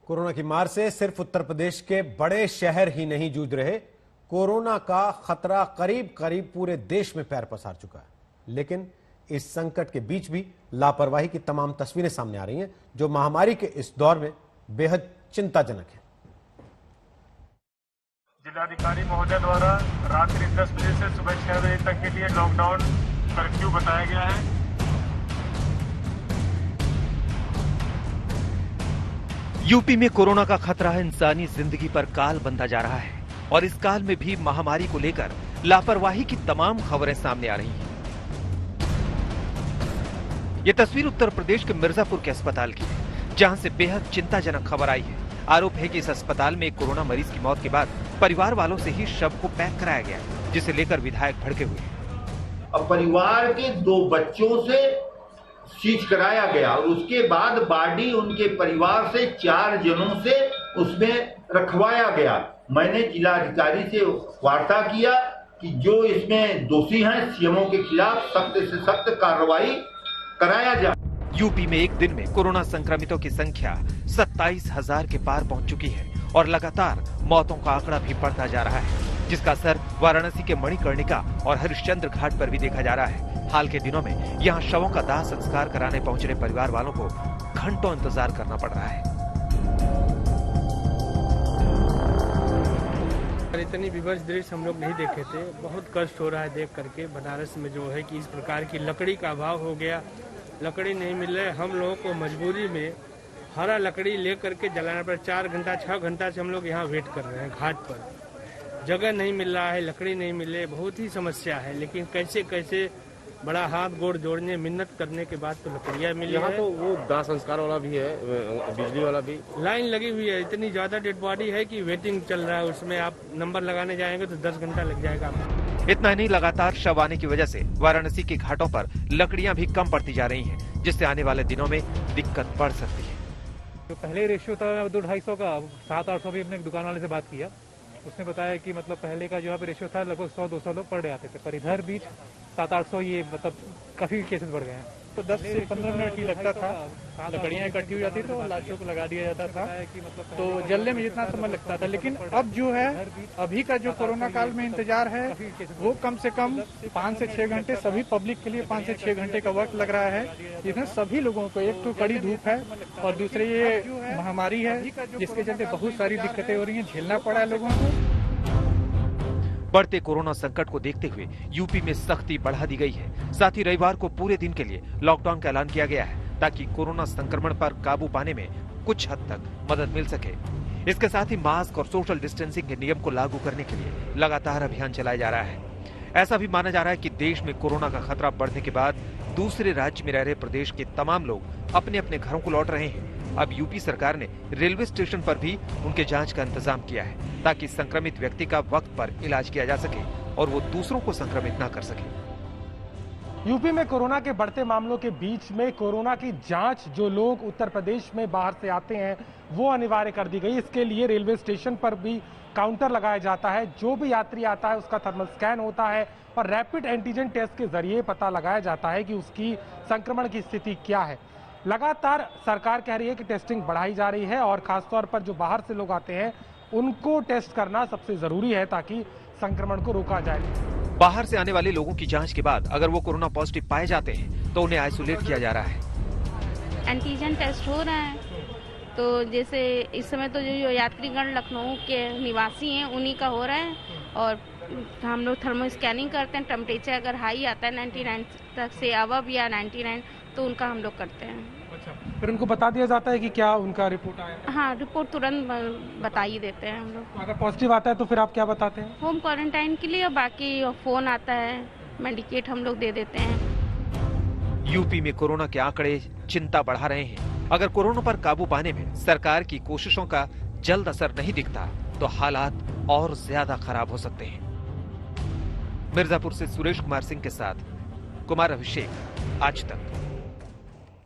Corona की मार से सिर्फ उत्तर प्रदेश के बड़े शहर ही नहीं जूझ रहे, कोरोना का खतरा करीब करीब पूरे देश में पैर पसार चुका है। लेकिन इस संकट के बीच भी लापरवाही की तमाम तस्वीरें सामने आ रही हैं, जो महामारी के इस दौर में बेहद चिंताजनक है। जिलाधिकारी महोदय द्वारा रात्रि 10 बजे से सुबह 6 बजे तक के लिए लॉकडाउन कर्फ्यू बताया गया है। यूपी में कोरोना का खतरा इंसानी जिंदगी पर काल बनता जा रहा है और इस काल में भी महामारी को लेकर लापरवाही की तमाम खबरें सामने आ रही हैं। ये तस्वीर उत्तर प्रदेश के मिर्जापुर के अस्पताल की है, जहां से बेहद चिंताजनक खबर आई है। आरोप है कि इस अस्पताल में एक कोरोना मरीज की मौत के बाद परिवार वालों से ही शव को पैक कराया गया, जिसे लेकर विधायक भड़के हुए हैं। अब परिवार के 2 बच्चों से सीज कराया गया और उसके बाद बॉडी उनके परिवार से 4 जनों से उसमें रखवाया गया। मैंने जिलाधिकारी से वार्ता किया कि जो इसमें दोषी हैं सीएमओ के खिलाफ सख्त से सख्त कार्रवाई कराया जाए। यूपी में एक दिन में कोरोना संक्रमितों की संख्या 27,000 के पार पहुंच चुकी है और लगातार मौतों का आंकड़ा भी बढ़ता जा रहा है, जिसका असर वाराणसी के मणिकर्णिका और हरिश्चंद्र घाट पर भी देखा जा रहा है। हाल के दिनों में यहाँ शवों का दाह संस्कार कराने पहुंचने परिवार वालों को घंटों इंतजार करना पड़ रहा है। इतनी विवश दृश्य हम लोग नहीं देखे थे। बहुत कष्ट हो रहा है देख करके। बनारस में जो है कि इस प्रकार की लकड़ी का अभाव हो गया, लकड़ी नहीं मिल रही। हम लोगों को मजबूरी में हरा लकड़ी ले करके जलाना पड़ा। 4 घंटा 6 घंटा से हम लोग यहाँ वेट कर रहे हैं घाट पर। जगह नहीं मिल रहा है, लकड़ी नहीं मिले, बहुत ही समस्या है। लेकिन कैसे कैसे बड़ा हाथ गोड़ जोड़ने मिन्नत करने के बाद तो लकड़ियाँ मिली यहाँ है। तो वो दाह संस्कार वाला भी है, बिजली वाला भी लाइन लगी हुई है। इतनी ज्यादा डेड बॉडी है कि वेटिंग चल रहा है। उसमें आप नंबर लगाने जाएंगे तो 10 घंटा लग जाएगा आपको। इतना ही नहीं, लगातार शव आने की वजह से वाराणसी के घाटों पर लकड़ियां भी कम पड़ती जा रही हैं, जिससे आने वाले दिनों में दिक्कत बढ़ सकती है। जो पहले रेशियो था 200-250 का, 700-800 भी अपने दुकान वाले से बात किया। उसने बताया कि मतलब पहले का जो यहाँ पे रेशियो था लगभग 100-200 लोग पर डे आते थे, पर इधर बीच 700-800 ये मतलब काफी केसेस बढ़ गए हैं। तो 10 से 15 मिनट ही लगता था, लकड़ियाँ इकट्ठी हो जाती तो लाशों को लगा दिया जाता था, तो जलने में जितना समय लगता था। लेकिन अब जो है अभी का जो कोरोना काल में इंतजार है वो कम से कम 5 से 6 घंटे सभी पब्लिक के लिए 5 से 6 घंटे का वक्त लग रहा है। इसमें सभी लोगों को, एक तो कड़ी धूप है और दूसरे ये महामारी है जिसके चलते बहुत सारी दिक्कतें हो रही हैं, झेलना पड़ा है लोगों को। बढ़ते कोरोना संकट को देखते हुए यूपी में सख्ती बढ़ा दी गई है। साथ ही रविवार को पूरे दिन के लिए लॉकडाउन का ऐलान किया गया है, ताकि कोरोना संक्रमण पर काबू पाने में कुछ हद तक मदद मिल सके। इसके साथ ही मास्क और सोशल डिस्टेंसिंग के नियम को लागू करने के लिए लगातार अभियान चलाया जा रहा है। ऐसा भी माना जा रहा है कि देश में कोरोना का खतरा बढ़ने के बाद दूसरे राज्य में रह रहे प्रदेश के तमाम लोग अपने अपने घरों को लौट रहे हैं। अब यूपी सरकार ने रेलवे स्टेशन पर भी उनके जांच का इंतजाम किया है, ताकि संक्रमित व्यक्ति का वक्त पर इलाज किया जा सके और वो दूसरों को संक्रमित ना कर सके। यूपी में कोरोना के बढ़ते मामलों के बीच में कोरोना की जांच जो लोग उत्तर प्रदेश में बाहर से आते हैं वो अनिवार्य कर दी गई। इसके लिए रेलवे स्टेशन पर भी काउंटर लगाया जाता है। जो भी यात्री आता है उसका थर्मल स्कैन होता है और रैपिड एंटीजन टेस्ट के जरिए पता लगाया जाता है कि उसकी संक्रमण की स्थिति क्या है। लगातार सरकार कह रही है कि टेस्टिंग बढ़ाई जा रही है और खासतौर पर जो बाहर से लोग आते हैं उनको टेस्ट करना सबसे जरूरी है, ताकि संक्रमण को रोका जाए। बाहर से आने वाले लोगों की जांच के बाद अगर वो कोरोना पॉजिटिव पाए जाते हैं तो उन्हें आइसोलेट किया जा रहा है। एंटीजन टेस्ट हो रहा है, तो जैसे इस समय तो जो यात्रीगण लखनऊ के निवासी हैं उन्हीं का हो रहा है और हम लोग थर्मल स्कैनिंग करते हैं। टेम्परेचर अगर हाई आता है 99 तक से अबव या 99 तो उनका हम लोग करते हैं। अच्छा, फिर उनको बता दिया जाता है कि क्या उनका रिपोर्ट आया? हाँ, रिपोर्ट तुरंत बता ही देते हैं हम लोग। अगर पॉजिटिव आता है तो फिर आप क्या बताते हैं? होम क्वारंटाइन के लिए, बाकी फोन आता है, मेडिकेट हम लोग दे देते हैं। यूपी में कोरोना के आंकड़े चिंता बढ़ा रहे हैं। अगर कोरोना पर काबू पाने में सरकार की कोशिशों का जल्द असर नहीं दिखता तो हालात और ज्यादा खराब हो सकते हैं। मिर्जापुर से सुरेश कुमार सिंह के साथ कुमार अभिषेक, आज तक।